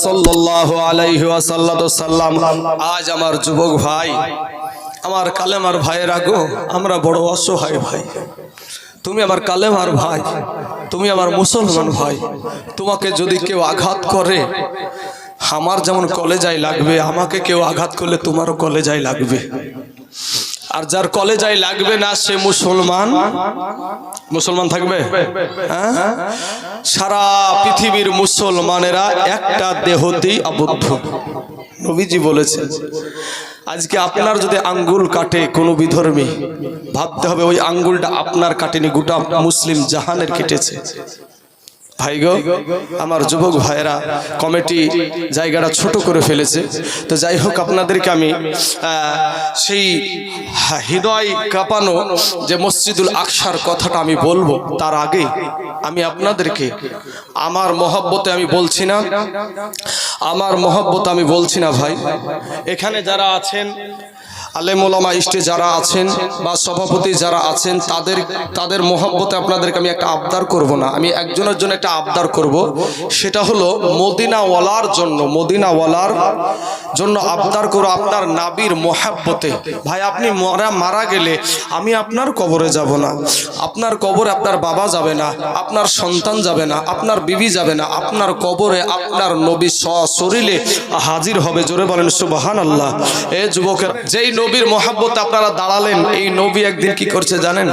সাল্লাল্লাহু আলাইহি ওয়াসাল্লাম। আজ আমার যুবক ভাই, আমার কালেমার ভাইয়েরা গো, আমরা বড় অসহায় ভাই। তুমি আমার কালেমার ভাই, তুমি আমার মুসলমান ভাই। তোমাকে যদি কেউ আঘাত করে, আমার যেমন কলেজায় লাগবে, আমাকে কেউ আঘাত করলে তোমারও কলেজায় লাগবে। আর যার কলেজায় লাগবে না সে মুসলমান থাকবে? হ্যাঁ, সারা পৃথিবীর মুসলমানেরা একটা দেহতেই আবদ্ধ। নবীজি বলেছেন, আজকে আপনার যদি আঙ্গুল কাটে কোনো বিধর্মী, ভাবতে হবে ওই আঙ্গুলটা আপনার কাটেনি, গোটা মুসলিম জাহানের কেটেছে। ভাই গো, আমার যুবক ভাইয়েরা, কমিটি জায়গাটা ছোট করে ফেলেছে। তো যাই হোক, আপনাদেরকে আমি সেই হৃদয় কাঁপানো যে মসজিদুল আকসার কথাটা আমি বলবো, তার আগে আমি আপনাদেরকে আমার মহব্বতে আমি বলছি না ভাই। এখানে যারা আছেন, আলেম ওলামা ইস্টে যারা আছেন বা সভাপতি যারা আছেন, তাদের মহব্বতে আপনাদেরকে আমি একটা আবদার করব না, আমি একজনের জন্য একটা আবদার করব। সেটা হলো মদিনাওয়ালার জন্য আবদার করো, আপনার নাবির মহব্বতে। ভাই, আপনি মারা গেলে আমি আপনার কবরে যাব না, আপনার কবরে আপনার বাবা যাবে না, আপনার সন্তান যাবে না, আপনার বিবি যাবে না, আপনার কবরে আপনার নবী সশরীরে হাজির হবে। জোরে বলেন সুবহানাল্লাহ। এই যুবকের, যেই নবীর মহব্বতে আপনারা দাঁড়ালেন, এই নবী একদিন কি করছে জানেন?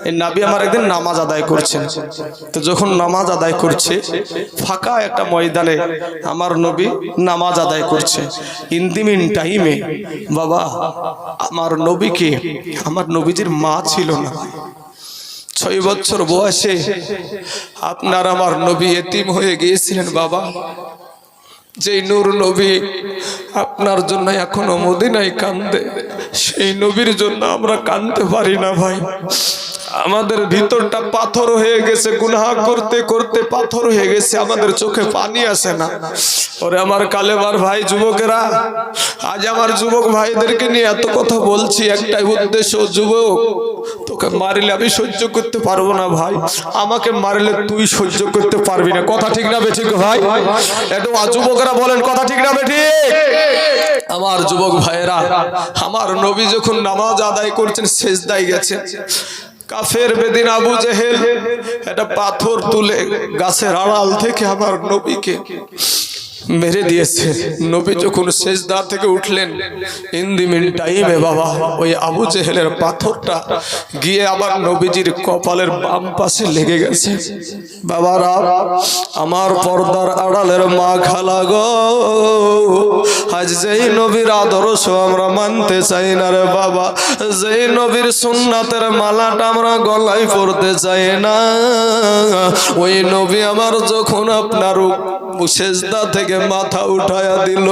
এই নবী আমার একদিন নামাজ আদায় করছেন। তো যখন নামাজ আদায় করছে, ফাঁকা একটা ময়দানে আমার নবী নামাজ আদায় করছে। ইন্দিমিন টাইমে বাবা, আমার নবীজির মা ছিল না। 6 বছর বয়সে আপনার আমার নবী এতিম হয়ে গিয়েছিলেন বাবা। যেই নূর নবী আপনার জন্য এখনো মদিনায় কান্দে, সেই নবীর জন্য আমরা কান্দতে পারি না ভাই। আমাদের ভিতরটা পাথর হয়ে গেছে, গুনাহ করতে করতে পাথর হয়ে গেছে, আমাদের চোখে পানি আসে না। ওরে আমার কালেমার ভাই, যুবকেরা, আজ আমার যুবক ভাইদেরকে নিয়ে এত কথা বলছি, একটাই উদ্দেশ্য, যুবক, তোকে মারিলে আমি সহ্য করতে পারবো না ভাই, আমাকে মারিলে তুই সহ্য করতে পারবি না। কথা ঠিক না বেঠিক ভাই? একটু যুবকেরা বলেন, কথা ঠিক না বেঠিক? আমার যুবক ভাইয়েরা, আমার নবী যখন নামাজ আদায় করছেন, সেজদায় গেছেন, কাফের বেদিন আবু জেহেল একটা পাথর তুলে গাছের আড়াল থেকে আমার নবীকে মেরে দিয়েছে। নবী যখন সেজদা থেকে উঠলেন, ইন্দিমিন টাইমে বাবা, ওই আবু জেহেলের পাথরটা গিয়ে আবার নবীজির কপালের বাম পাশে লেগে গেছে। বাবারা, আমার পর্দার আড়ালের মা খালা গো, আজ যেই নবীর আদর্শ আমরা মানতে চাই না রে বাবা, যেই নবীর সুন্নাতের মালাটা আমরা গলায় পড়তে চাই না, ওই নবী আমার যখন আপনার সেজদা থেকে মাথা উঠায়া দিল,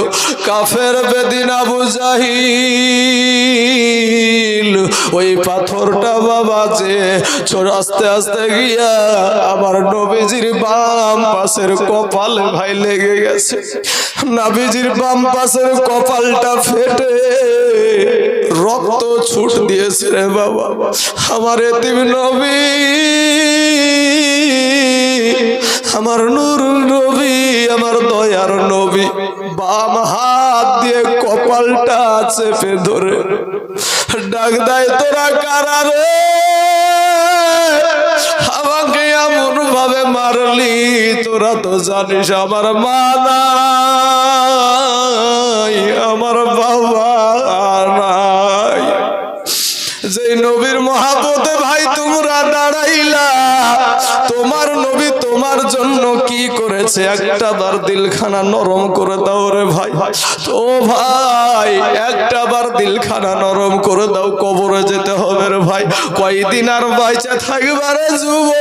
কাফের বেদিন আবু জাহিল ওই পাথরটা বাবা যে আস্তে আস্তে গিয়া আমার নবীজির বাম পাশের কপালে ভাই লেগে গেছে। নবীজির বাম পাশের কপালটা ফেটে রক্ত ছুট দিয়েছে রে বাবা। আমার এতিম নবী, আমার নূর নবী, আমার দয়ার নবী বাম হাত দিয়ে কপালটা চেপে ধরে ডাক দেয়, তোরা কারা রে? আমাকে এমন ভাবে মারলি, তোরা তো জানিস আমার মা নাই, আমার বাবা নাই। যে নবীর মহব্বতে ভাই তোমরা দাঁড়াইলা, তোমার নবী তোমার জন্য কি করেছে একটা বার দিলখানা নরম করে দাও রে ভাই। ও ভাই, একটা বার দিলখানা নরম করে দাও, কবরে যেতে হবে রে ভাই। কয়দিন আর বাইচা থাকবারে যুবক,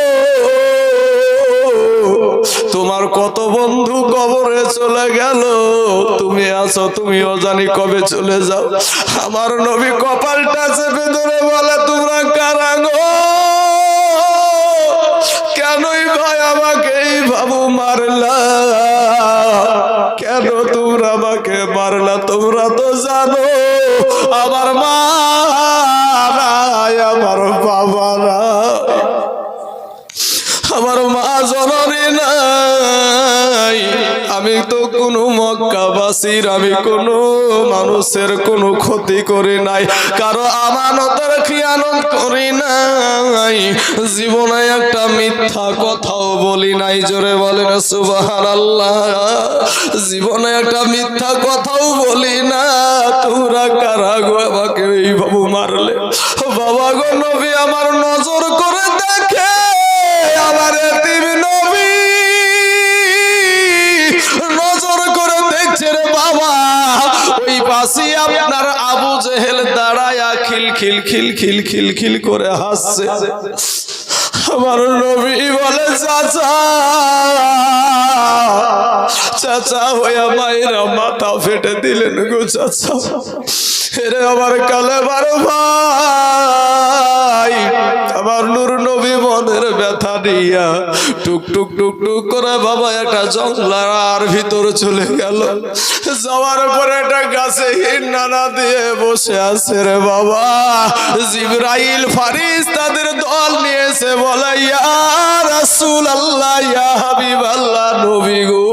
তোমার কত বন্ধু কবরে চলে গেল, তুমি আছো, তুমিও জানি কবে চলে যাও। আমার নবী কপালটা চেপে ধরে বলে, তোমরা কারা গো? কেনই ভাই আমাকে এইভাবে মারলা? কেন তোমরা আমাকে মারলা? তোমরা তো জানো আমার মা নাই, আমার বাবা নাই, আমার মা জননী নাই, আমি তো কোনো মক্কাবাসীর আমি কোনো মানুষের কোনো ক্ষতি করি নাই, কারো আমানতের খিয়ানত করি নাই, জীবনে একটা মিথ্যা কথাও বলি নাই। জোরে বলেন সুবহানাল্লাহ। জীবনে একটা মিথ্যা কথাও বলি না। তোমরা কারা গো আমাকে এইভাবে মারলে? বাবা গো, নবী আমার নজর করে দেখে, আমার এতিম নবী নজর করে দেখছে রে বাবা, ওই পাশে আপনার আবু জেহেল দাঁড়ায়া খিল খিল খিল খিল খিল খিল করে হাসছে। আমার নবী বলে, চাচা চাচা হইয়া মায়েরা মাথা ফেটে দিলেন গো চাচা। এরে আমার কালে বারো ভাই, আমার নূর নবী মনের ব্যথা নিয়া টুক টুক টুক টুক করে বাবা একটা জঙ্গলার ভিতর চলে গেল। যাওয়ার পরে একটা গাছে নানা দিয়ে বসে আছে রে বাবা। জিবরাইল ফারিস্তাদের দল নিয়েছে, বলে ইয়া রাসূলুল্লাহ, ইয়া হাবিবাল্লাহ, নবী গো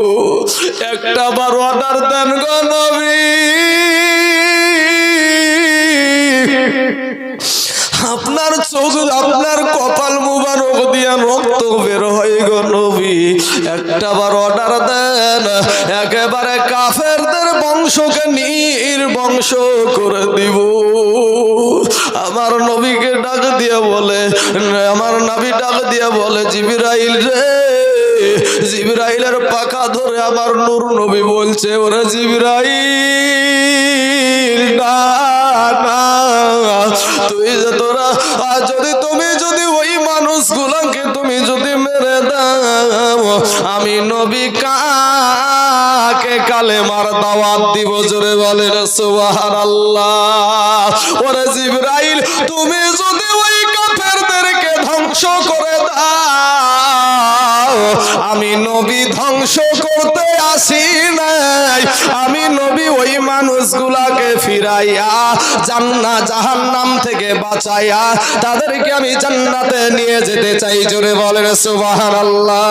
একটা বার অর্ডার দেন গো নবী, আপনার চোখ আপনার কপাল মুবারক দিয়া রক্ত বের হয় গো নবী, একটা বার অর্ডার দেন, একেবারে কাফেরদের বংশকে নির্বংশ করে দিব। আমার নবীকে ডাক দিয়ে বলে, আমার নবী ডাক দিয়ে বলে, জিবরাইল রে, জিবরাইলের পাখা ধরে আমার নূর নবী বলছে, ওরে জিবরাইল না না, তুই যে তোরা যদি তুমি যদি ওই মানুষগুলোকে তুমি যদি মেরে দাও, আমি নবী কাকে কালেমার দাওয়াত দিব? জোরে বলেন সুবহানাল্লাহ। ওরে জিবরাইল, তুমি যদি ওই কাফেরদেরকে ধ্বংস করে দাও, আমি নবী ধ্বংস করতে আসি নাই, আমি নবী ওই মানুষগুলাকে ফিরাইয়া জাহান্নাম থেকে বাঁচাইয়া তাদেরকে আমি জান্নাতে নিয়ে যেতে চাই। জোরে বলেন সুবহানাল্লাহ।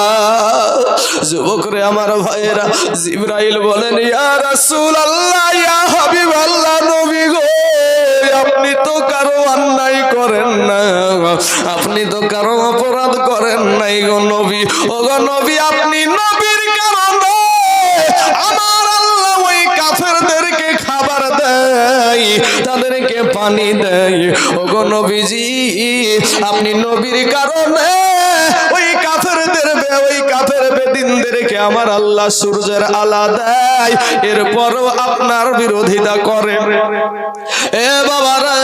যুবকরে আমার ভাইয়েরা, জিবরাইল বলেন, ইয়া রাসূলুল্লাহ, ইয়া হাবিবাল্লাহ, নবী গো আপনি তো কারো অন্যায় করেন না, আপনি তো কারো অপরাধ করেন নাই গো নবী। ও গো নবী, আপনি নবীর কারণে আমার আল্লাহ ওই কাফেরদেরকে খাবার দেয়, তাদেরকে পানি দেয়। ও গো নবীজি, আপনি নবীর কারণে ওই কাফের বেদিনদেরকে আমার আল্লাহ সূর্যের আলা দেয়, এরপরও আপনার বিরোধিতা করে। এ বাবারা,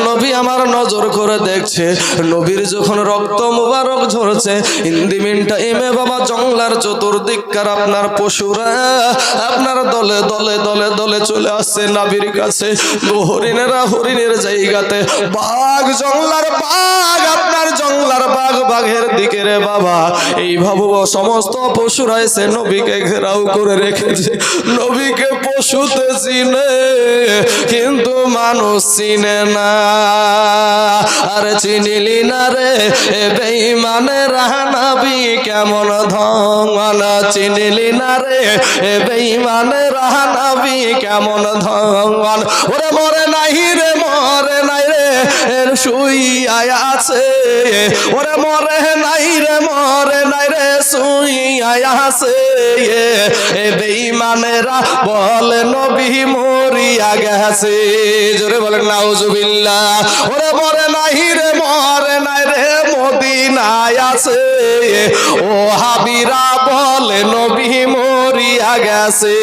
নবী আমার নজর করে দেখছে, নবীর যখন রক্ত মুবারক ঝরছে, ইন্দিমিন টাইমে বাবা জঙ্গলার চতুর্দিককার আপনার পশুরা আপনার দলে দলে দলে দলে চলে আসছে নবীর কাছে। হরিণেরা হরিণের জায়গাতে, বাঘ জঙ্গলার বাঘ আপনার জঙ্গলার বাঘ বাঘের দিকে রে বাবা, এইভাবে সমস্ত পশুরা এসে নবীকে ঘেরাও করে রেখেছে। নবীকে পশুতে চিনে কিন্তু মানুষ চিনে না। আর চিনিলি না রে বেঈমানের রাহানাবি কেমন ধন, চিনিলি না রে বেঈমানের রাহানাবি কেমন ধন। ওরে মরে নাই রে, মরে নাই রে, শুইয়া আছে, ওরে মরে নাই রে, মরে নাই রে, শুইয়া আছে। বেঈমানেরা বলে নবী মরিয়া গেছে। জোরে বলেন নাউজুবিল্লাহ। ওরে মরে নাই রে, মরে নাই রে, মদিনায় আছে। ও হাবিরা বলে নবী মরিয়া গেছে।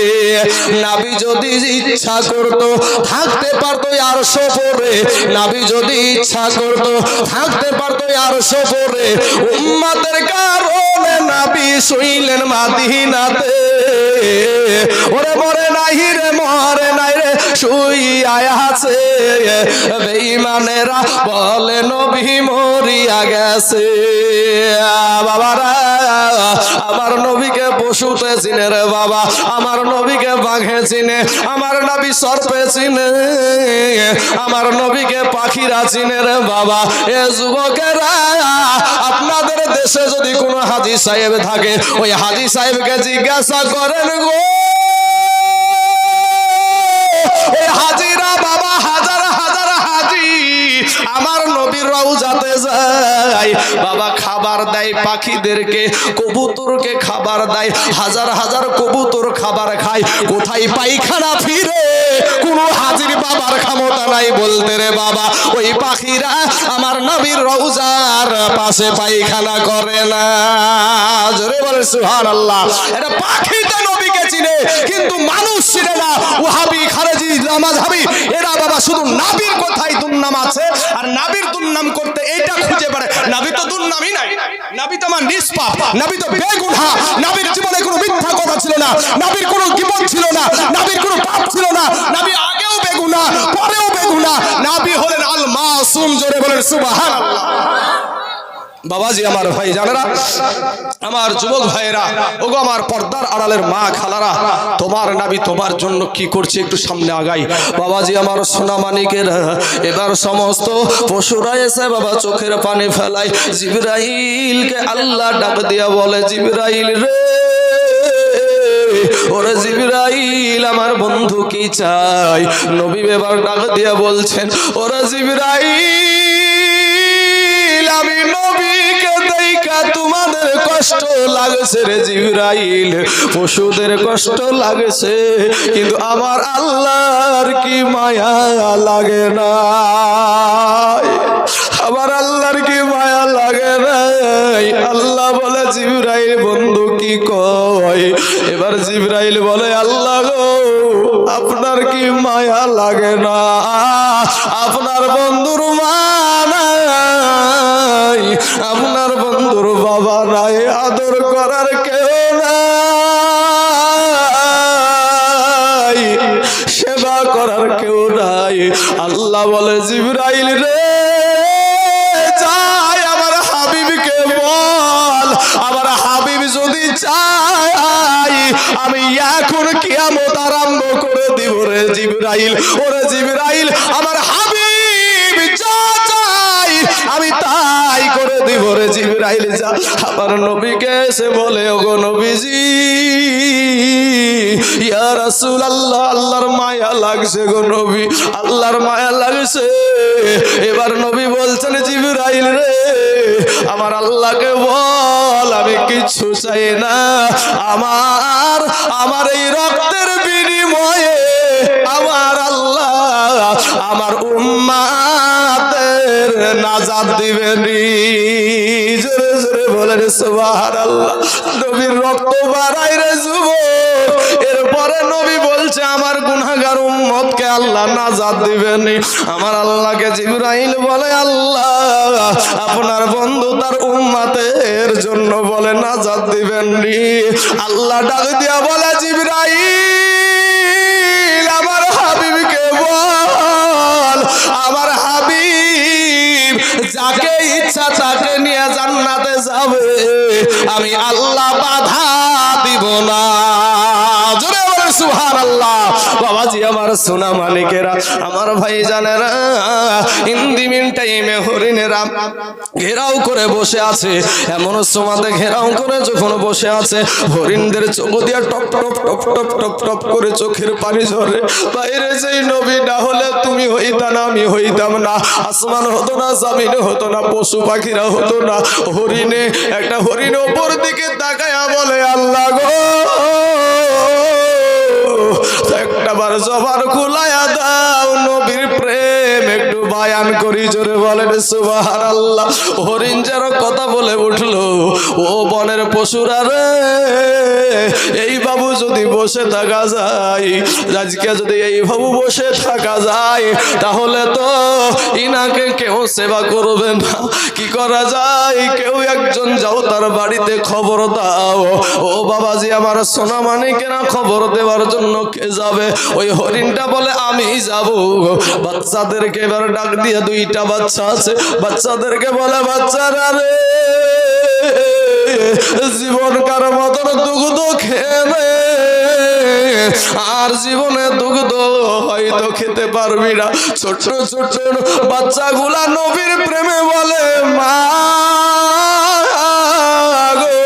নবী যদি ইচ্ছা করতো থাকতে পারতো আর সফরে, নবী যদি ইচ্ছা করতো থাকতে পারতো আর সফরে, উম্মতের কারণে নবী শুইলেন মাদিনাতে। ওরে মরে নাই রে, মরে নাই রে, শুইয়া আছে। বেঈমানেরা বলে নবী মরিয়া গেছে। বাবারা, আমার নবীকে পশুতে চিনে রে বাবা, আমার নবীকে বাঘে চিনে, আমার নবী সর্পে চিনে, আমার নবীকে পাখিরা চিনে রে বাবা। এ যুবকেরা, আপনাদের দেশে যদি কোনো হাজী সাহেব থাকে, ওই হাজী সাহেবকে জিজ্ঞাসা করেন গো, এই হাজিরা বাবা, হাজার হাজার হাজি আমার নবীর রওজাতে যায় বাবা, খাবার দেয় পাখিদেরকে, কবুতরকে খাবার দেয়, হাজার হাজার কবুতর খাবার খায়, কোথায় পায়খানা ফিরে কোন হাজির বাবার ক্ষমতা নাই বলতে রে বাবা। ওই পাখিরা আমার নবীর রওজার পাশে পায়খানা করে না। জোরে বলে সুবহানাল্লাহ। এটা পাখি তো নবীকে চিনে, কিন্তু মানুষ চিনে না। ওয়াহাবি, খারেজি, মাযহাবি এরা বাবা শুধু নবীর কথাই দুর্নাম আছে, আর নবীর দুর্নাম করতে এইটা খুঁজে বেড়ে। নবী তো দুর্নামই নাই, নবী তো আমার নিষ্পাপ, নবী তো বেগুনাহ, নবীর জীবনে কোনো মিথ্যা কথা ছিল না, নবীর কোনো গীবত ছিল না, নবীর কোনো পাপ ছিল না, নবী আগেও বেগুনাহ পরেও বেগুনাহ, নবী হলেন আল মাসুম। জোরে বলেন সুবহানাল্লাহ। বাবাজি, আমার ভাই জানেরা, আমার যুবক ভাইয়েরা, ওগো আমার পর্দার আড়ালের মা খালারা, তোমার নবী তোমার জন্য কি করছে একটু সামনে আগাই। বাবাজি আমার সোনা মানিকেরা, এবার সমস্ত পশুরা এসে বাবা চোখের পানি ফেলায়। জিবরাইলকে আল্লাহ ডাক দিয়া বলে, জিবরাইল রে, ওরে জিবরাইল আমার বন্ধু কি চাই? নবী এবার ডাক দিয়া বলছেন, ওরে জিবরাইল আমি নবীকে দেখা তোমাদের কষ্ট লাগছে রে জিবরাইল, পশুদের কষ্ট লাগছে, কিন্তু আমার আল্লাহর কি মায়া লাগে না? আমার আল্লাহর কি মায়া লাগে নাই? আল্লাহ বলে, জিবরাইল বন্ধু কি কয়? এবার জিবরাইল বলে, আল্লাহ গো, আপনার কি মায়া লাগে না? আপনার বন্ধুর মা নাই, আপনার বন্ধুর বাবা নাই, আদর করার কেউ নাই, সেবা করার কেউ নাই। আল্লাহ বলে, জিবরাইল রে, যাই আমার হাবিবকে বল, আমার হাবিব যদি চাই আমি এখন কিয়ামত আরম্ভ করে দিব রে জিবরাইল। ওরে জিবরাইল, আমার হাবিব যা চাই আমি তাই করে দিব রে জিবরাইল। যা আমার নবীকে এসে বলে, ওগো নবীজি, ইয়া রাসূলুল্লাহ, আল্লাহর মায়া লাগছে গো নবী, আল্লাহর মায়া লাগছে। এবার নবী বলছেন, জিবরাইল রে, আমার আল্লাহকে বল আমি কিচ্ছু চাই না, আমার এই রক্তের বিনিময়ে আমার আল্লাহ আমার উম্মাতের নাজাত দিবেন। জোরে জোরে বলেন সুবহানাল্লাহ। নবীর রক্ত বাড়াই রে যুবক। এরপরে নবী বলছে, আমার গুনাহগার উম্মতকে আল্লাহ নাজাত দিবেন। আমার আল্লাহকে জিবরাইল বলে, আল্লাহ আপনার বন্ধু তার উম্মতের জন্য বলে নাজাত দিবেন। আল্লাহ ডাক দিয়া বলে, জিবরাইল আমার হাবিবকে বল, আমার হাবিব যাকে ইচ্ছা তাকে নিয়ে জান্নাতে যাবে, আমি আল্লাহ বাধা দিব না। জোরে বলে সুবহানাল্লাহ। বাবাজি আমার সোনা মানিকেরা, আমার ভাই জানেরা, ইন্দিমিন টাইমে হরিণেরা ঘেরাও করে বসে আছে। এমন সমাতে ঘেরাও করে যখন বসে আছে, হরিণদের চোখ দিয়া top top top top top top করে চোখের পানি ঝরে। বাইরে যেই নবী না হলে তুমি হইতা না, আমি হইতাম না, আসমান হতো না, জমিন হতো না, পশু পাখিরা হতো না। হরিণে একটা হরিণ ওপর দিকে তাকায়া বলে, আল্লাহ গো, একটাবার জবান খুলায়া দাও, নবীর প্রেম একটু বায়ান করি, জোরে বলেন সুবহানাল্লাহ। হরিণ যেন কথা বলে উঠলো, ও বনের পশুরা রে, এই বাবু যদি বসে থাকা যায়, আজকে যদি এই বাবু বসে থাকা যায়, তাহলে তো ইনাকে কেউ সেবা করবে না। কি করা যায়? কেউ একজন যাও তার বাড়িতে খবর দাও। ও বাবাজি আমার সোনা মানিকেরা, খবর দেওয়ার জন্য কে যাবে? ওই হরিণটা বলে আমি যাব। বাচ্চাদেরকে এবার ডাক দিয়ে, দুইটা বাচ্চা আছে, বাচ্চাদেরকে বলে বাচ্চারা রে, জীবনকার মতন দুগ্ধ খেয়ে আর জীবনে দুগ্ধ হয়তো খেতে পারবি না। ছোট ছোট বাচ্চাগুলা নবীর প্রেমে বলে মা গো,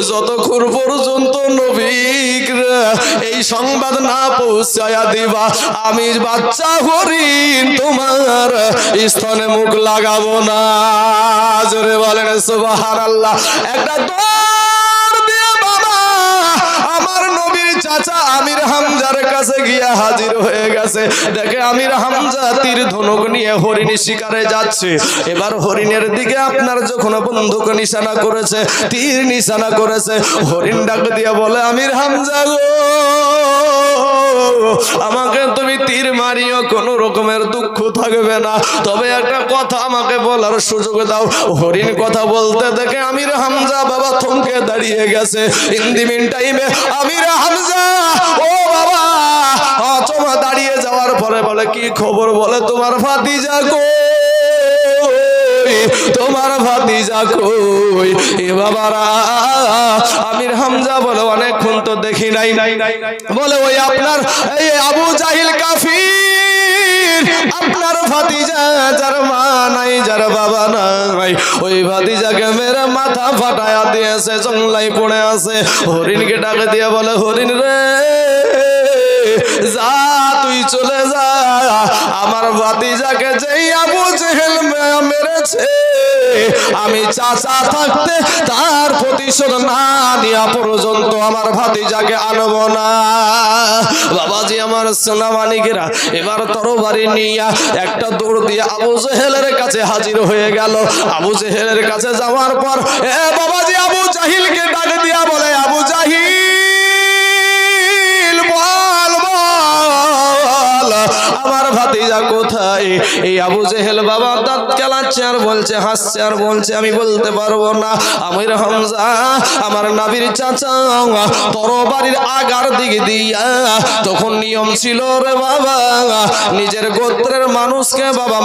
যতক্ষণ পর্যন্ত নবীরা এই সংবাদ না পৌঁছায়া দিবা, আমি বাচ্চা হরিণ তোমার স্তনে মুখ লাগাবো না। জোরে বলেন সুবহানাল্লাহ। একটা দৌড় দিয়ে বাবা আমার নবীর চাচা আমির হামজার কাছে গিয়া হাজির হয়ে গেছে। দেখে আমির হামজা তীর ধনুক নিয়ে হরিণ শিকারে যাচ্ছে। এবার হরিণের দিকে আপনার যখন বন্দুক নিশানা করেছে, তীর নিশানা করেছে, হরিণ ডাক দিয়ে বলে আমির হামজা গো, আমাকে তুমি তীর মারিও, কোনো রকমের দুঃখ থাকবে না, তবে একটা কথা আমাকে বলার সুযোগ দাও। হরিণ কথা বলতে দেখে আমির হামজা বাবা থমকে দাঁড়িয়ে গেছে। ইন দি মিন টাইমে আমির হামজা ও বাবা চমা দাঁড়িয়ে যাওয়ার পরে বলে কি খবর? বলে তোমার ভাতিজা কই, তোমার ভাতিজা কই? এ বাবারা আমির হামজা বলে অনেকক্ষণ তো দেখি নাই। বলে ওই আপনার এই আবু জাহিল কাফির, আপনার ভাতিজা যার মা নাই, যার বাবা নাই, ওই ভাতিজাকে মেরে মাথা ফাটায়া দিয়েছে, জংলায় পড়ে আছে। হরিণকে ডাকে দিয়ে বলে হরিণ রে, যা তুই চলে যা, আমার ভাতিজাকে যেই আবু জেহেল মেরেছে, আমি চাচা থাকতে তার প্রতিশোধ না নেওয়া পর্যন্ত আমার ভাতিজাকে আনব না। বাবাজি আমার সোনা মানিকেরা, এবার তরবারি নিয়ে একটা দৌড় দিয়ে আবু জেহেলের কাছে হাজির হয়ে গেল। আবু জেহেলের কাছে যাওয়ার পর এ বাবাজি আবু জাহিলকে ডাক দিয়া বলে আবু জাহিল বল বল আমার ভাতিজা কোথায়? এই আবু জেহেল বাবা দাঁত কেলাচ্ছে আর বলছে, হাসছে আর বলছে আমি বলতে পারবো না। আমির হামজা আমার নবীর চাচা তরবারির আগার দিকে দিয়া, তখন নিয়ম ছিল রে বাবা, নিজের গোত্রের মানুষকে বাবা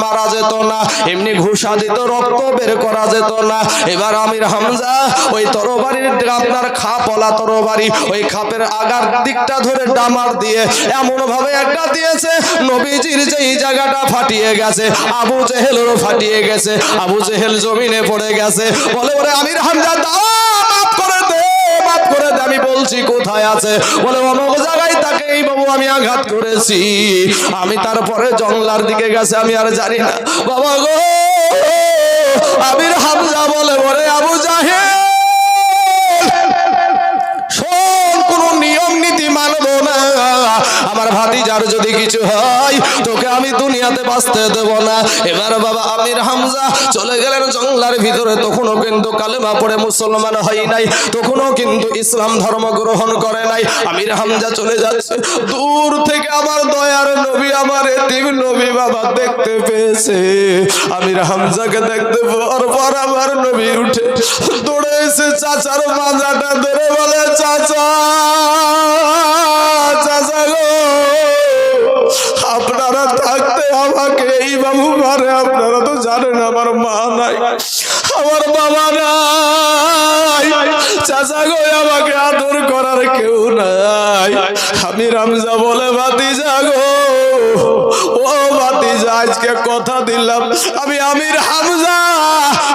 মারা যেত না, এমনি ঘুষা দিত, রক্ত বের করা যেত না। এবার আমির হামজা ওই তরবারির আপনার খাপলা তরবারি, ওই খাপের আগার দিকটা ধরে ডামার দিয়ে এমন ভাবে একটা দিয়েছে, নবীজির যেই জায়গাটা ফাটিয়ে গেছে আবু জেহেলেরও ফাটিয়ে গেছে। আবু জেহেল জমিনে পড়ে গেছে। বলে ওরে আমির হামজা দাও, মাফ করে দে, মাফ করে দে। আমি বলছি কোথায় আছে? বলে অমুক জায়গায় তাকে এই বাবু আমি আঘাত করেছি, আমি তারপরে জঙ্গলার দিকে গেছে, আমি আর জানি না বাবা গো। আমির হামজা বলে ওরে আবু জাহেল শোন, কোন নিয়ম নীতি মানবো না, আমার ভাতিজার যদি কিছু হয় তোকে আমি দুনিয়াতে বাঁচতে দেব না। এবার বাবা আমির হামজা চলে গেলেন জঙ্গলার ভিতরে। তখনও কিন্তু কালেমা পড়ে মুসলমান হয় নাই, তখনও কিন্তু ইসলাম ধর্ম গ্রহণ করে নাই। আমির হামজা চলে যাচ্ছে। দূর থেকে আমার দয়ার নবী, আমার এতিম নবী বাবা দেখতে পেয়েছে। আমির হামজাকে দেখতে পাওয়ার পর আমার নবী উঠে দৌড়ে এসে চাচার মাজাটা ধরে বলে চাচা, চাচা গো, আপনারা থাকতে আমাকে এই বাবু মারে, আপনারা তো জানেন আমার মা নাই, আমার বাবা নাই, চাচা গো আমাকে আদর করার কেউ নাই। আমির হামজা বলে ভাতিজা গো, ও ভাতিজা, আজকে কথা দিলাম আমি আমির হামজা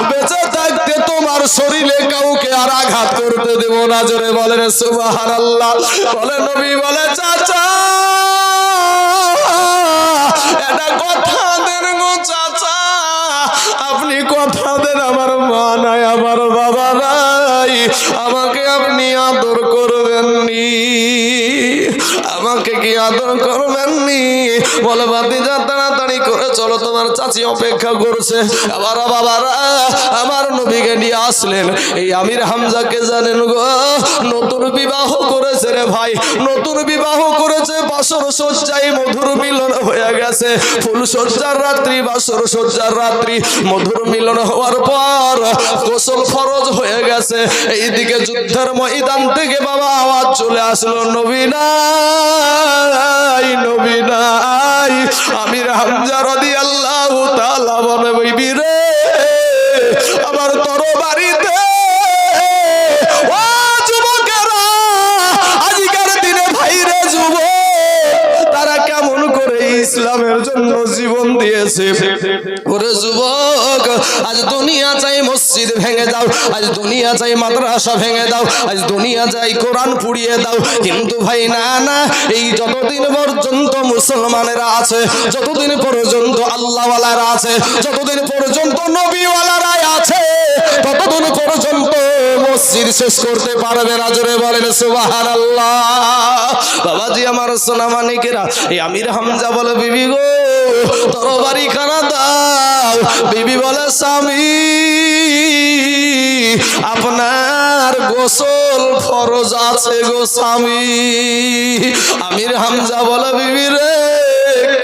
বেঁচে থাকতে তোমার শরীরে কাউকে আর আঘাত করতে দেব না। জোরে বলেন সুবহানাল্লাহ। বলে নবী বলে চাচা এটা কথা দেন গো চাচা, আপনি কথা দেন, আমার মা নাই, আমার বাবা নাই, আমাকে আপনি আদর করবেননি, আমাকে কি আদর করবেননি? বলে ভাতিজা তাড়াতাড়ি মেহরবানি করে চলো, তোমার চাচি অপেক্ষা করছে। আবার বাবারা আমার নবীকে নিয়ে আসলেন। এই আমির হামজাকে জানেন গো, নতুন বিবাহ করেছে রে ভাই, নতুন বিবাহ করেছে। বাসর সজ্জায় মধুর মিলন হয়ে গেছে, ফুল সজ্জার রাত্রি, বাসর সজ্জার রাত্রি, মধুর মিলন হওয়ার পর গোসল ফরজ হয়ে গেছে। এইদিকে যুদ্ধের ময়দান থেকে বাবা আওয়াজ চলে আসলো, নবী নাই, নবী নাই। আমির হামজা রাদিয়াল্লাহু তাআলা বলে, বিবি রে আমার তরবারিতে ও যুবকেরা, আজকের দিনে ভাইরে যুবক তারা কেমন করে ইসলামের জন্য জীবন দিয়েছে। ওরে যুবক, আজ দুনিয়া চাই মসজিদ ভেঙে দাও, আজ দুনিয়া চাই মাদ্রাসা ভেঙে দাও, আজ দুনিয়া চাই কোরআন পুড়িয়ে দাও, কিন্তু ভাই না না, এই যতদিন পর্যন্ত মুসলমানেরা আছে, যতদিন পর্যন্ত আল্লাহওয়ালারা আছে, যতদিন পর্যন্ত নবীওয়ালারা আছে, ততদিন পর্যন্ত মসজিদ শেষ করতে পারবে না। জোরে বলেন সুবহানাল্লাহ। বাবাজি আমার সোনা মানিকেরা, এই আমির হামজা বলে, বিবি গো তরবারি খানা দাও। বিবি বলে, স্বামী আপনার গোসল ফরজ আছে গো স্বামী। আমির হামজা বলে, বিবি রে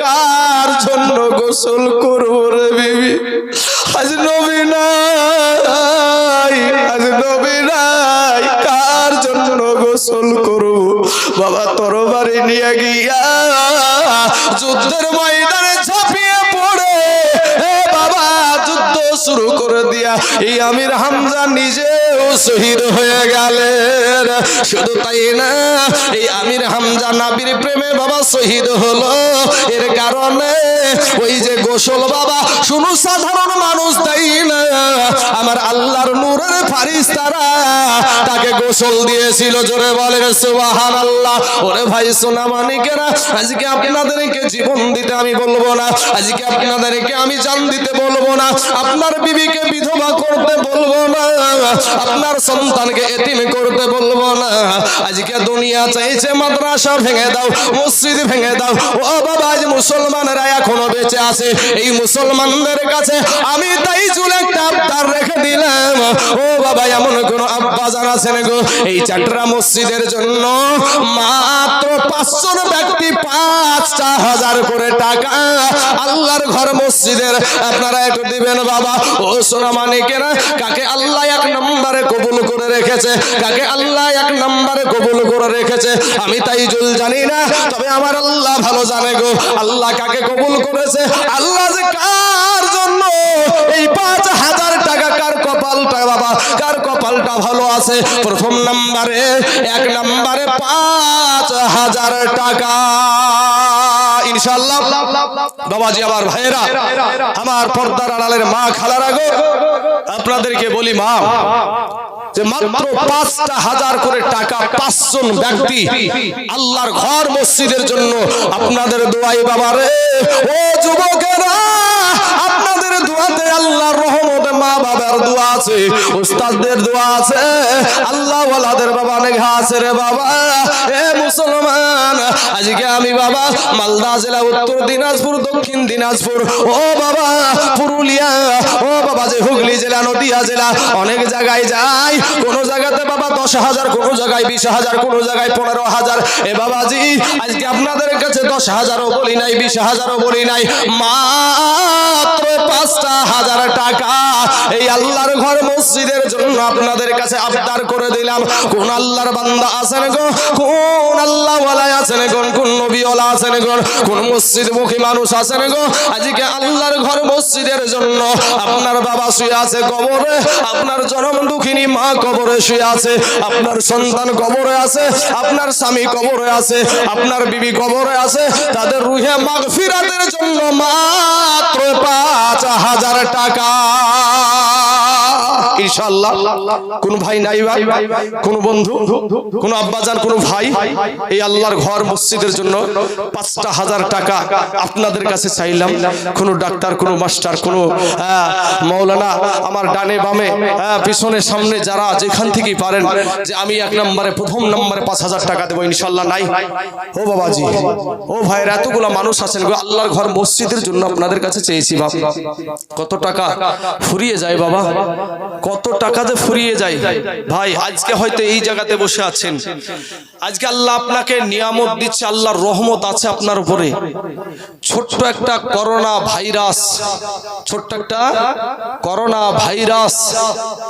কার জন্য গোসল করব রে বিবি? আজ নবী নাই, আজ নবী নাই, কার জন্য গোসল করব? বাবা তরবারি নিয়ে গিয়া যুদ্ধের ময়দানে ঝাঁপিয়ে পড়ে বাবা যুদ্ধ শুরু করে দিয়া এই আমির হামজা নিজেও শহীদ হয়ে গেলেন। শুধু তাই না, এই আমির হামজা নবীর প্রেমে বাবা শহীদ হলো। এর কারণে ওই যে গোসল বাবা শুনো সাধারণ মানুষ তাই না, আমার আল্লাহর নূরের ফারিস্তারা তাকে গোসল দিয়েছিল। জোরে বলেন সুবহানাল্লাহ। ওরে ভাই সোনা মানিকেরা, আজকে আপনাদেরকে জীবন দিতে আমি বলবো না, আজকে আপনাদেরকে আমি জান দিতে বলবো না, আপনার বিবিকে বিধবা করতে বলবো না, আপনার সন্তানকে এতিম করতে বলবো না। আজকে দুনিয়া চাইছে মাদ্রাসা ভেঙে দাও, মসজিদ ভেঙে দাও। ও বাবা, আজ মুসলমানরা এখনো বেঁচে আছে, এই মুসলমানদের কাছে আমি তাই চুলে একটা আবদার রেখে দিলাম। ও বাবা, এমন কোন আব্বা জান আছেন গো, এই চাটরা মসজিদের জন্য মাত্র 500 ব্যক্তি 5,000 করে টাকা আল্লাহর ঘর মসজিদের আপনারা একটু দিবেন বাবা। ও সোনা মানিকেরা, কাকে আল্লাহ 1 নম্বরে কবুল করে রেখেছে, কাকে আল্লাহ 1 নম্বরে কবুল করে রেখেছে আমি তাই জুল জানি না, তবে আমার আল্লাহ ভালো জানে গো। আল্লাহ কাকে কবুল করেছে, আল্লাহ যে কার জন্য এই 5,000 টাকা, কার কপালটা বাবা, কার কপালটা ভালো আছে। প্রথম নম্বরে 1 নম্বরে 5,000 টাকা ইনশাআল্লাহ। বাবাজি আমার ভাইয়েরা, আমার পর্দার আড়ালের মা খালারা গো, আপনাদেরকে বলি মা, যে মাত্র 5,000 করে টাকা 5 জন ব্যক্তি আল্লাহর ঘর মসজিদের জন্য আপনাদের দোয়াই বাবা রে। ও যুবকেরা, আপনাদের দোয়াতে আল্লাহর রহমতে, মা বাবার দোয়া আছে, উস্তাদদের দোয়া আছে, আল্লাহ ওয়ালাদের বাবা নেঘা আছে রে বাবা। এ মুসলমান, আজকে আমি বাবা মালদা জেলা, উত্তর দিনাজপুর, দক্ষিণ দিনাজপুর, ও বাবা পুরুলিয়া, ও বাবা যে হুগলি জেলা, নদিয়া জেলা, অনেক জায়গায় যাই। কোন জায়গাতে বাবা 10,000, কোন জায়গায় 20,000, কোন জায়গায় 15,000। এ বাবাজি, আজকে আপনাদের কাছে 10,000ও বলি নাই, 20,000ও বলি নাই, মাত্র 5,000 টাকা এই আল্লাহর ঘর মসজিদের জন্য আপনাদের কাছে আবদার করে দিলাম। কোন আল্লাহর বান্দা আছেন গো, কোন আল্লাহ ওয়ালা আছেন গো, কোন নবী ওয়ালা আছেন গো, কোন মসজিদমুখী মানুষ আছেন গো, আজকে আল্লাহর ঘর মসজিদের জন্য আপনার বাবা শুয়ে আছে কবরে, আপনার জনম দুঃখিনী মা কবরে শুয়ে আছে, আপনার সন্তান কবরে আছে, আপনার স্বামী কবরে আছে, আপনার বিবি কবরে আছে, তাদের রুহে মাগফিরাতের জন্য মাত্র 5,000 টাকা। ইনশাআল্লাহ। কোন ভাই নাই ভাই, কোন বন্ধু, কোন আব্বাজান, কোন ভাই এই আল্লাহর ঘর মসজিদের জন্য ৫,০০০ টাকা আপনাদের কাছে চাইলাম। কোন ডাক্তার, কোন মাস্টার, কোন মাওলানা আমার ডানে বামে পিছনে সামনে যারা যেখান থেকেই পারেন যে আমি এক নম্বরে প্রথম নম্বরে ৫,০০০ টাকা দেবো ইনশাআল্লাহ নাই? ও বাবাজি, ও ভাইয়ের এতগুলো মানুষ আছেন গো, আল্লাহর ঘর মসজিদের জন্য আপনাদের কাছে চেয়েছি। বাবা কত টাকা ফুরিয়ে যায় বাবা, কত টাকা যে ফুরিয়ে যায় ভাই। আজকে হয়তো এই জায়গাতে বসে আছেন, আজকে আল্লাহ আপনাকে নিয়ামত দিচ্ছে, আল্লাহর রহমত আছে আপনার উপরে। ছোট্ট একটা করোনা ভাইরাস, ছোট্ট একটা করোনা ভাইরাস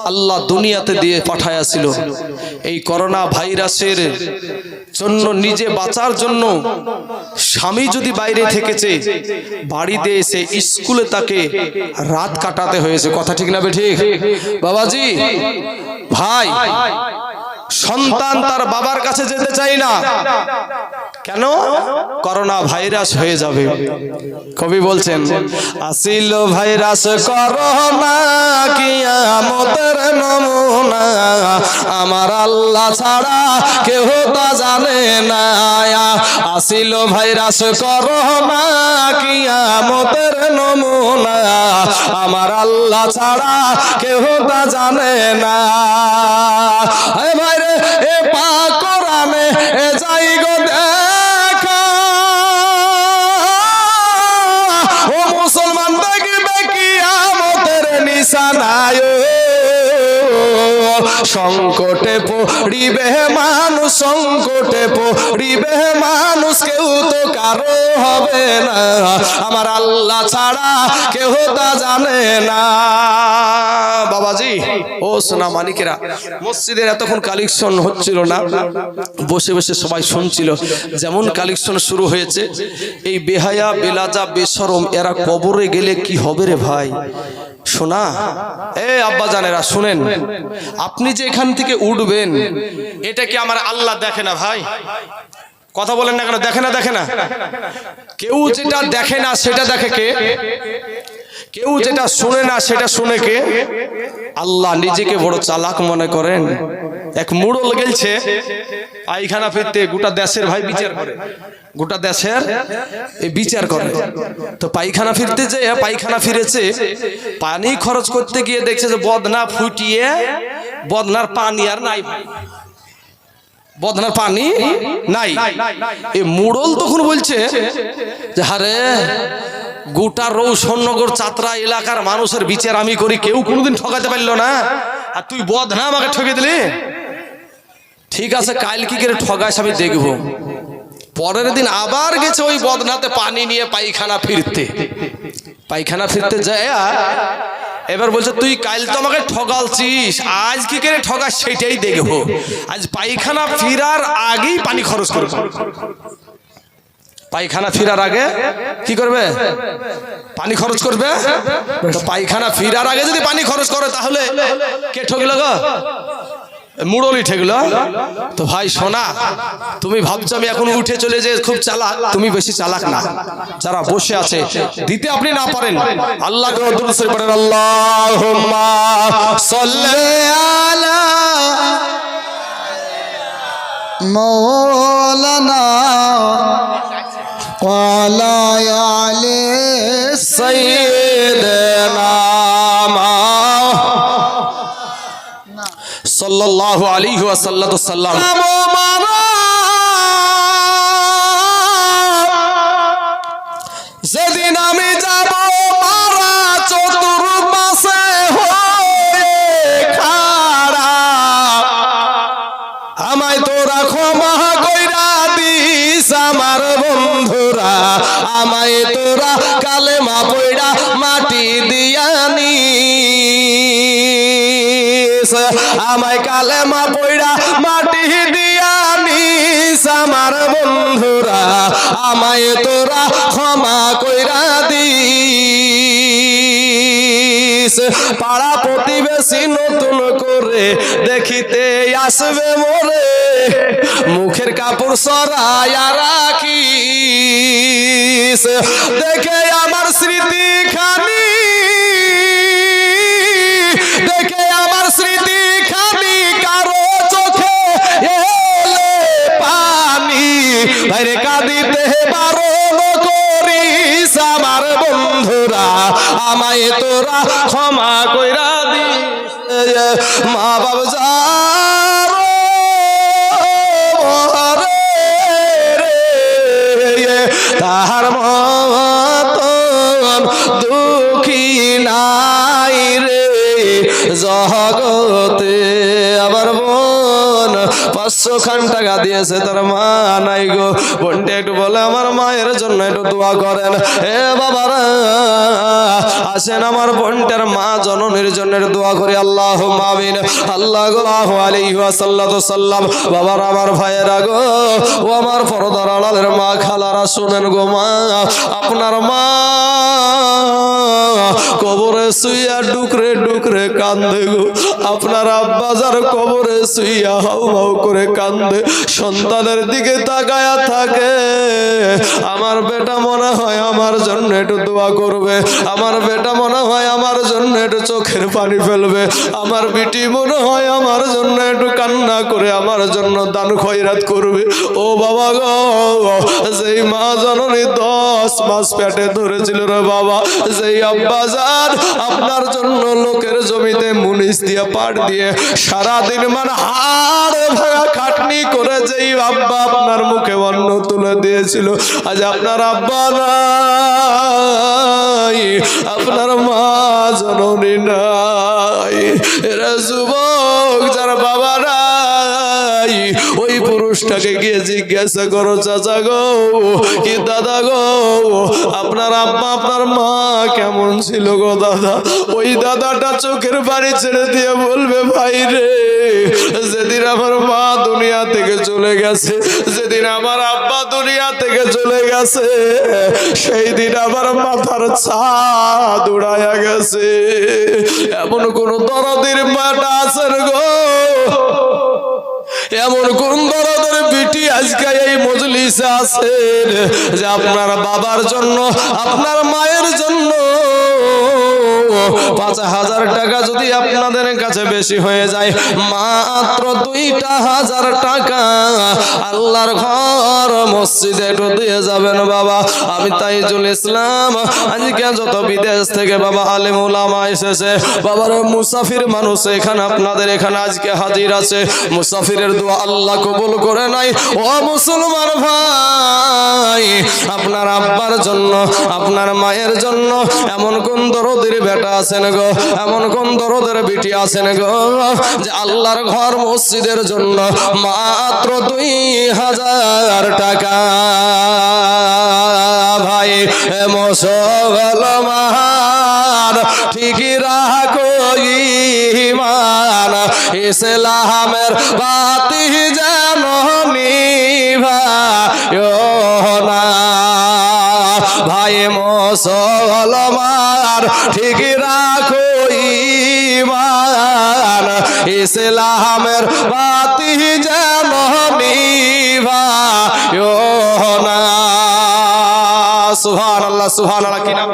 আল্লাহ দুনিয়াতে দিয়ে পাঠাইয়াছিল। এই করোনা ভাইরাসের জন্য নিজে বাঁচার জন্য স্বামী যদি বাইরে থেকেছে, বাড়িতে এসে স্কুলে তাকে রাত কাটাতে হয়েছে। কথা ঠিক না বেঠিক বাবাজি? ভাই সন্তান তার বাবার কাছে যেতে চাই না, কেন? করোনা ভাইরাস হয়ে যাবে। কবি বলছেন আসিল ভাইরাস করোনা কিয়ামতের নমুনা, আমার আল্লাহ ছাড়া কেউ তা জানে না। আসিল ভাইরাস করোনা কিয়ামতের নমুনা, আমার আল্লাহ ছাড়া কেউ তা জানে না। ভাইরে এ পাক কোরআনে এ যাই গো দেখা, ও মুসলমান দেখবে কিয়ামতের নিশানায়। সংকটে পড়িবে মানুষ, সংকটে পড়িবে মানুষ, কেউ তো কারো হবে না, আমার আল্লাহ ছাড়া কেউ তা জানে না। বাবাজি ও সোনা মানিকেরা, মসজিদের এতক্ষণ কালেকশন হচ্ছিল না, বসে বসে সবাই শুনছিল। যেমন কালেকশন শুরু হয়েছে, এই বেহায়া বেলাজা বেশরম এরা কবরে গেলে কি হবে রে ভাই? শোনা এ আব্বা জানেরা শুনেন, আপনি যে এখান থেকে উঠবেন এটা কি আমার আল্লাহ দেখে না ভাই? কথা বলেন না কেন? দেখে না? দেখে না? কেউ যেটা দেখে না সেটা দেখে কে? কেউ যেটা শুনে না সেটা শুনে কে? আল্লাহ। নিজেকে বড় চালাক মনে করেন। এক মুড়ল গেলছে পায়খানা ফিরতে, গোটা দেশের ভাই বিচার করে, গোটা দেশের বিচার করে। তো পায়খানা ফিরতে যে পায়খানা ফিরেছে, পানি খরচ করতে গিয়ে দেখছে যে বদনা ফুটিয়ে বদনার পানি আর নাই, বদনার পানি নাই। এই মুড়ল তখন বলছে যে হারে গোটা রৌশনগর চাতরা এলাকার মানুষের বিচার আমি করি, কেউ কোনোদিন ঠকাতে পারলো না, আর তুই বদনা আমাকে ঠকে দিলি। ঠিক আছে, কাল কি করে ঠগাইস আমি দেখবো। পরের দিন আবার গেছে ওই বদনাতে পানি নিয়ে পায়খানা ফিরতে, পায়খানা ফিরতে যায় এবার বলছে তুই কাল তো আমাকে ঠগালছিস, আজ কি করে ঠগাস সেটাই দেখবো। আজ পায়খানা ফিরার আগেই পানি খরচ করবে। পায়খানা ফিরার আগে কি করবে? পানি খরচ করবে। তো পায়খানা ফিরার আগে যদি পানি খরচ করে তাহলে কে ঠকলো গো? মুড়লি ঠেকলো। তো ভাই শোনা, তুমি ভাবছো আমি এখন উঠে চলে যে খুব চালাক, তুমি বেশি চালাক না। যারা বসে আছে দিতে আপনি না পারেন, আল্লাহকে দুরূদ শরীফ পড়েন, আল্লাহুম্মা সাল্লি আলা মাওলানা ওয়ালা আলি সাইয়্যিদিনা সাল্লাল্লাহু আলাইহি ওয়াসাল্লাম। যেদিন আমি যাব মারা চতুর্পাশে হয়ে খাড়া, আমায় তোরা ক্ষমা কইরা দিস আমার বন্ধুরা, আমায় তোরা কালেমা পয়ড়া মাটি দিয়া নিস, আমায় কালেমা পয়ড়া মাটি দিয়া নিস আমার বন্ধুরা, আমায় তোরা ক্ষমা কইরা দিস। পাড়া প্রতিবেশী নতুন করে দেখিতে আসবে মোরে, মুখের কাপড় সরাইয়া রাখিস, দেখে আমার স্মৃতি খানি, দেখে ভাইরে কাঁদিতে বারণ করিস আমার বন্ধুরা, আমায় তোরা ক্ষমা কইরা দিস। মা বাবা তাহার মতন দুঃখী নাই রে জগতে। আবার বোন 500 খান টাকা দিয়েছে, তার মা নাই গো। বোনটা একটু বলে আমার মায়ের জন্য একটু দোয়া করেন। এ বাবারা আসেন আমার বোনটার মা জননীর জন্য দোয়া করি। আল্লাহুম্মা আমিন। আল্লাহু আলাইহি ওয়াসাল্লাম। বাবার আমার ভাইয়েরা গো, ও আমার পর্দার আড়ালের মা খালারা শুনেন গো, মা আপনার মা কবরে শুইয়া ডুকরে ডুকরে কান্দে গো। আপনার আব্বা যার কবরে শুইয়া হাউ হাউ করে কান্দে, সন্তানের দিকে তাকায়া থাকে। আমার বেটা মনে হয় আমার জন্য একটু দোয়া করবে, আমার বেটা মনে হয় আমার জন্য একটু চোখের পানি ফেলবে, আমার বিটি মনে হয় আমার জন্য একটু কান্না করে আমার জন্য দান খয়রাত করবে। ও বাবা গো, যেই মা জননী 10 মাস পেটে ধরেছিল রে বাবা, যেই আব্বা যান আপনার জন্য লোকের জমিতে মুনিশ দিয়ে পাট দিয়ে সারাদিন মানে হাড় ভাঙা খাটনি করে যেই আব্বা আপনার মুখে অন্ন তুলে দিয়েছিল, আজ আপনার আব্বা নাই, আপনার মা জননী নাই। এরা যুবক যার বাবা নাই, ওই পুরুষটাকে গিয়ে জিজ্ঞাসা করো, চাচা গো কি দাদা গো, আপনার আব্বা আপনার মা কেমন ছিল গো দাদা? ওই দাদাটা চোখের পানি ছেড়ে দিয়ে বলবে, ভাই রে, যেদিন আমার মা দুনিয়া থেকে চলে গেছে, যেদিন আমার আব্বা দুনিয়া থেকে চলে গেছে, সেই দিন আমার মাথার ছাদ উড়াইয়া গেছে। এমন কোন দরদির মাটা আছেন গো, এমন কোন দরদের বিটি আজকে এই মজলিসে আছেন যে আপনার বাবার জন্য আপনার মায়ের জন্য 5,000 টাকা যদি আপনাদের কাছে বেশি হয়ে যায়, মাত্র 2,000 টাকা আল্লাহর ঘর মসজিদে একটু দিয়ে যাবেন বাবা। আমি তাইজুল ইসলাম, আজকে যত বিদেশ থেকে বাবা আলেম ওলামা এসেছে, বাবার মুসাফির মানুষ এখানে আপনাদের এখানে আজকে হাজির আছে, মুসাফিরের দোয়া আল্লাহ কবুল করে নাই। ও মুসলমান ভাই, আপনার আব্বার জন্য আপনার মায়ের জন্য এমন কোন দরদের বেটা আছেন গো, এমন কোন দরদের বিটি আছেন গো, যে আল্লাহর ঘর মসজিদের জন্য মাত্র 2,000 টাকা ভাই মুসলমান ঠিকই রাখো ঈমান, ইসলামের বাতি যেন নিভায়ো না। ভাই মুসলমান ঠিকই রাখো ঈমান, ইসলামের বাতি যেন নিভায়ো না। সুবহানাল্লাহ, সুবহানাল্লাহ। কি নাম?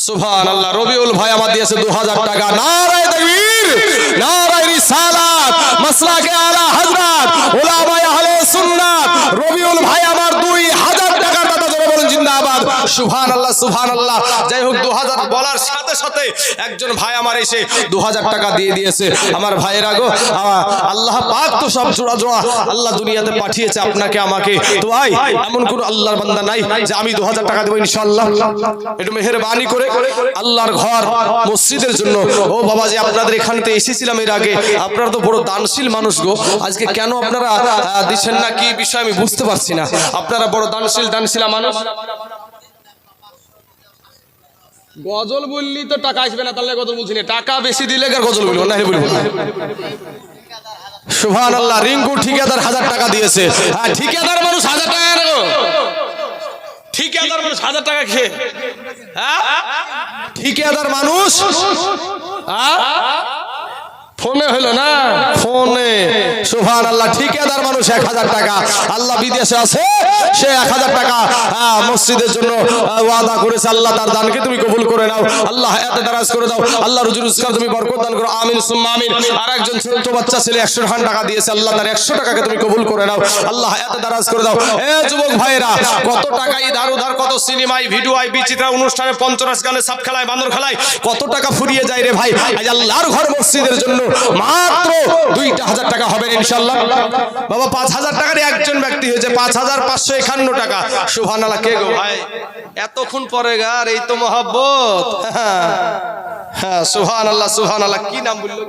সুবহানাল্লাহ। রবিউল ভাই আমার দিয়েছে 2,000 টাকা। নারায়ে তাকবীর, নারায়ে রিসালাত, মাসলাকে আলা হযরত উলামায়ে আহলে সুন্নাত। রবিউল ভাই আমার 2,000 টাকার দাতা, জোরে বলুন জিন্দাবাদ। সুবহানাল্লাহ, সুবহানাল্লাহ। যাই হোক, 2,000 বলার সাথে সাথে একজন ভাই আমার এসে 2,000 টাকা দিয়ে দিয়েছে। আমার ভাইয়েরা গো, আল্লাহ পাক তো সব জোড়া জোড়া আল্লাহ দুনিয়াতে পাঠিয়েছে আপনাকে আমাকে। তো ভাই, এমন কোন আল্লাহর বান্দা নাই যে আমি 2,000 টাকা দেব ইনশাআল্লাহ? একটু মেহেরবানি করে আল্লাহর ঘর মসজিদের জন্য। ও বাবা, যে আপনাদের এখানেতে এসেছিলাম এর আগে, আপনারা তো বড় দানশীল মানুষ গো, আজকে কেন আপনারা দিচ্ছেন না কি বিষয় আমি বুঝতে পারছি না। আপনারা বড় দানশীল মানুষ। গজল বললি তো টাকা আসবে না, তাহলে গজল বলছি না। টাকা বেশি দিলে গজল বলবো না, বলবো। সুবহানাল্লাহ। রিঙ্কু ঠিকাদার 1,000 টাকা দিয়েছে। হ্যাঁ, ঠিকাদার মানুষ 1,000 টাকা রাখো, ঠিকাদার মানুষ 1,000 টাকা খেয়ে, হ্যাঁ ঠিকাদার মানুষ ফোনে হলো না, ফোনে। সুবহানাল্লাহ। ঠিকাদার মানুষ 1000 টাকা, আল্লাহ বিদেশে আছে, সে 1000 টাকা মসজিদের জন্য ওয়াদা করেছে। আল্লাহ তার দানকে তুমি কবুল করে নাও, আল্লাহ এত দারাজ করে দাও, আল্লাহ রুজি রোজগার তুমি বরকত দান করো, আমিন সুম্মা আমিন। আর একজন ছোট বাচ্চা ছেলে 100 টাকা দিয়েছে, আল্লাহ তার 100 টাকাকে তুমি কবুল করে নাও, আল্লাহ এত দারাজ করে দাও। এ যুবক ভাইরা, কত টাকা ইধার উধার, কত সিনেমায় ভিডিওয় বিচিত্রা অনুষ্ঠানে পঞ্চরস গানে সাপ খেলায় বান্দর খেলায় কত টাকা ফুরিয়ে যায় রে ভাই। আজ আল্লাহর ঘর মসজিদের জন্য মাত্র 2,000 টাকা হবে ইনশাআল্লাহ। বাবা 5,000 টাকার একজন ব্যক্তি হয়েছে 5,551 টাকা। সুবহানাল্লাহ। কে গো ভাই এতক্ষণ পরে গার, এই তো মহব্বত। হ্যাঁ সুবহানাল্লাহ সুবহানাল্লাহ। কি নাম বললো?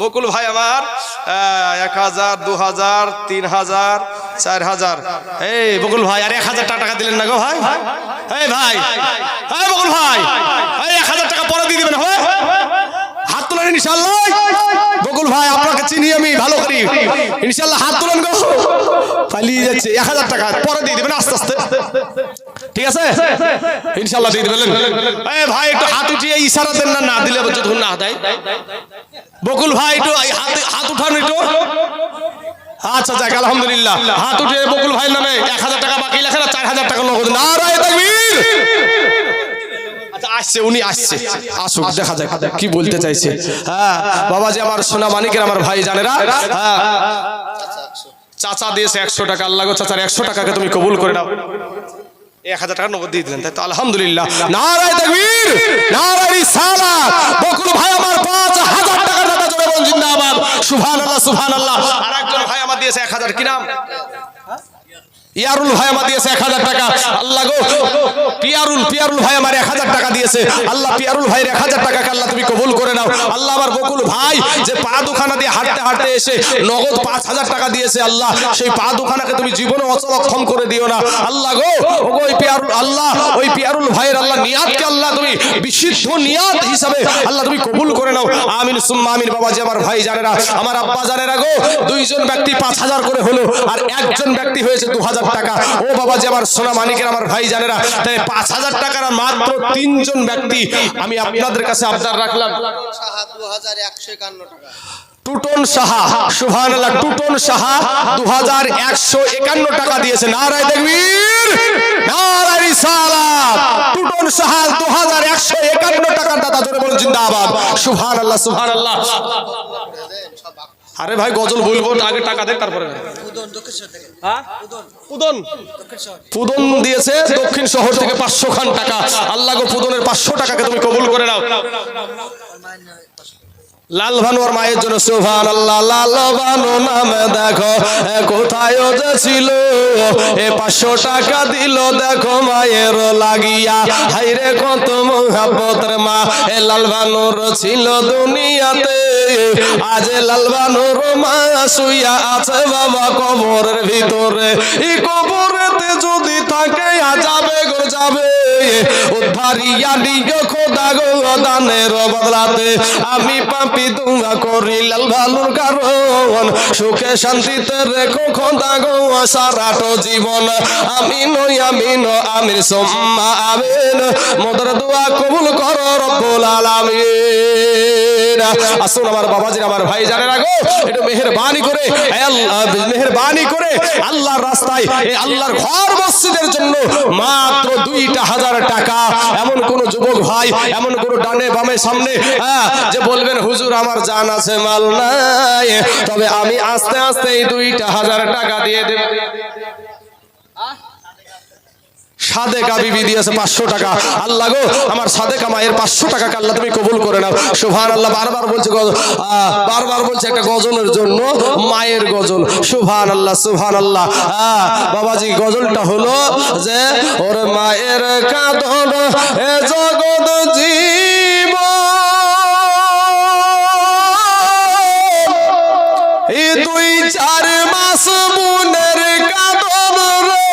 বকুল ভাই আমার। 1,000 2,000 3,000 4,000। এই বকুল ভাই আর 1,000 টাকা দিলেন না গো ভাই? এই ভাই, এই বকুল ভাই, এই 1,000 টাকা পরে দিয়ে দিবেন। হাত তোলেন ইনশাআল্লাহ। বকুল ভাই আপনাকে চিনি আমি ভালো করি, ইনশাআল্লাহ হাত তোলেন গো। পালিয়ে যাচ্ছে। 1,000 টাকা পরে দিয়ে দিবেন আস্তে আস্তে, ঠিক আছে? ইনশাআল্লাহ দিয়ে দিবেন। এই ভাই একটু হাত উঠিয়ে ইশারা দেন না, না দিলে যতক্ষণ না দেয়। বকুল ভাই একটু হাত উঠান একটু। আচ্ছা যাক আলহামদুলিল্লাহ। হাত উঠে বকুল ভাই নামে 1,000 টাকা বাকি লেখেন, 4,000 টাকা নগদ। নারায়ে তাকবীর। আচ্ছা আসছে, উনি আসছে, আসুক দেখা যাক কি বলতে চাইছে। হ্যাঁ বাবাজি আমার সোনা মানিকের আমার ভাই জানেরা, হ্যাঁ চাচা দিয়েছে 100 টাকা। আল্লাহ গো চাচার 100 টাকাকে তুমি কবুল করে নাও। 1,000 টাকা নগদ দিয়ে দিলেন, তাই তো আলহামদুলিল্লাহ। নারায়ে তাকবীর, নারায়ে রিসালাত। বকুল ভাই আমার 5,000 টাকার দাতা, জোরে বলুন জিন্দাবাদ। সুবহানাল্লাহ সুবহানাল্লাহ। আরেকজন ভাই আমার দিয়েছে 1,000। কি নাম? ইয়ারুল ভাই আমার দিয়েছে 1,000 টাকা। আল্লাহ গো পিয়ারুল ভাই আমার 1,000 টাকা দিয়েছে। আল্লাহ পিয়ারুল ভাইয়ের 1,000 টাকাকে আল্লাহ তুমি কবুল করে নাও। আল্লাহ আমার বকুল ভাই যে পা দুখানা দিয়ে হাঁটতে হাঁটতে এসে নগদ 5,000 টাকা দিয়েছে, আল্লাহ সেই পা দুখানাকে তুমি জীবনে অচলক্ষম করে দিও না। আল্লাহ গো ওই পিয়ারুল, আল্লাহ ওই পিয়ারুল ভাইয়ের আল্লাহ নিয়াতকে আল্লাহ তুমি বিশুদ্ধ নিয়াত হিসাবে আল্লাহ তুমি কবুল করে নাও, আমিন সুম্মা আমিন। বাবাজি আমার ভাই জানেরা, আমার আব্বা জানেরা গো, 2জন ব্যক্তি 5,000 করে হলো, আর একজন ব্যক্তি হয়েছে 2,000 টাকা। ও বাবাজি আমার সোনা মানিকের আমার ভাই জানেরা, তাই 5,000 টাকার মাত্র 3জন ব্যক্তি আমি আপনাদের কাছে আবদার রাখলাম। 2,151 টাকা। টুটন সাহা, সুবহানাল্লাহ, টুটন সাহা 2,151 টাকা দিয়েছে। নারায়ে তাকবীর, নারায়ে রিসালাত। টুটন সাহা 2,151 টাকার দাতা, জোরে বলুন জিন্দাবাদ। সুবহানাল্লাহ সুবহানাল্লাহ। আরে ভাই গজল বলবো, আগে টাকা দেন তারপরে। পুদন দিয়েছে দক্ষিণ শহর থেকে 500 খান টাকা। আল্লাহ গো পুদনের 500 টাকাকে তুমি কবুল করে নাও। লাল ভানু আর মায়ের জন্য সুবহানাল্লাহ। লাল ভানু নামে দেখো কোথায় যে ছিল, 500 টাকা দিল দেখো মায়ের লাগিয়া। হাইরে কত মোহাব্বতের মা এ লাল ভানুর ছিল দুনিয়াতে, আজ লাল ভানুর মা শুইয়া আছে বাবা কবরের ভিতরে। এই কবরেতে যদি থাকে যাবে গো যাবে, উদ্ধারিয়া দিও খোদা গো দানের বদলাতে। আমি পাপি দুয়া করি লাল ভানুর কারণ, সুখে শান্তিতে রেখো খোদা গো সারাটো জীবন। আমিন আমিন আমিন সুম্মা আমিন। মোদের দোয়া কবুল করো রব্বুল আলামিন। আসুন আমার বাবাজি আমার ভাই জানেরা গো, একটু মেহেরবানি করে আল্লাহর রাস্তায়, এই আল্লাহর ঘর মসজিদের জন্য মাত্র 2,000 টাকা। এমন কোন যুবক ভাই, এমন কোন ডানে বামে সামনে যে বলবেন হুজুর আমার জান আছে মাল নাই, তবে আমি আস্তে আস্তে এই 2,000 টাকা দিয়ে দেব। সাদেকা বিবি দিয়েছে 500 টাকা। আল্লাহ গো আমার সাদেকা মায়ের 500 টাকাকে আল্লাহ তুমি কবুল করে নাও। সুবহানাল্লাহ। বারবার বলছে একটা গজলের জন্য, মায়ের গজল। সুবহানাল্লাহ সুবহানাল্লাহ। বাবাজি গজলটা হলো যে ওর মায়ের কাঁদন এ জগৎ জীবন, এই 2-4 মাস বোনের কাঁদন রে,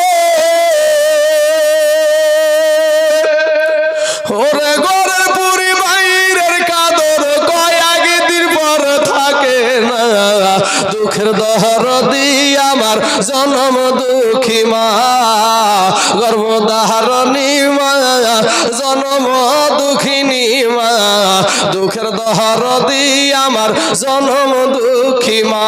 ওরে ঘরের পুরি বাইরের কাঁদন কয়েকদিন পর থাকে না। দুঃখের দহর দিয়ে আমার জন্ম দুঃখী মা, গর্ভধারণী মা, জন্ম দুঃখিনী মা, দুঃখের দহরদি আমার জনম দুঃখী মা।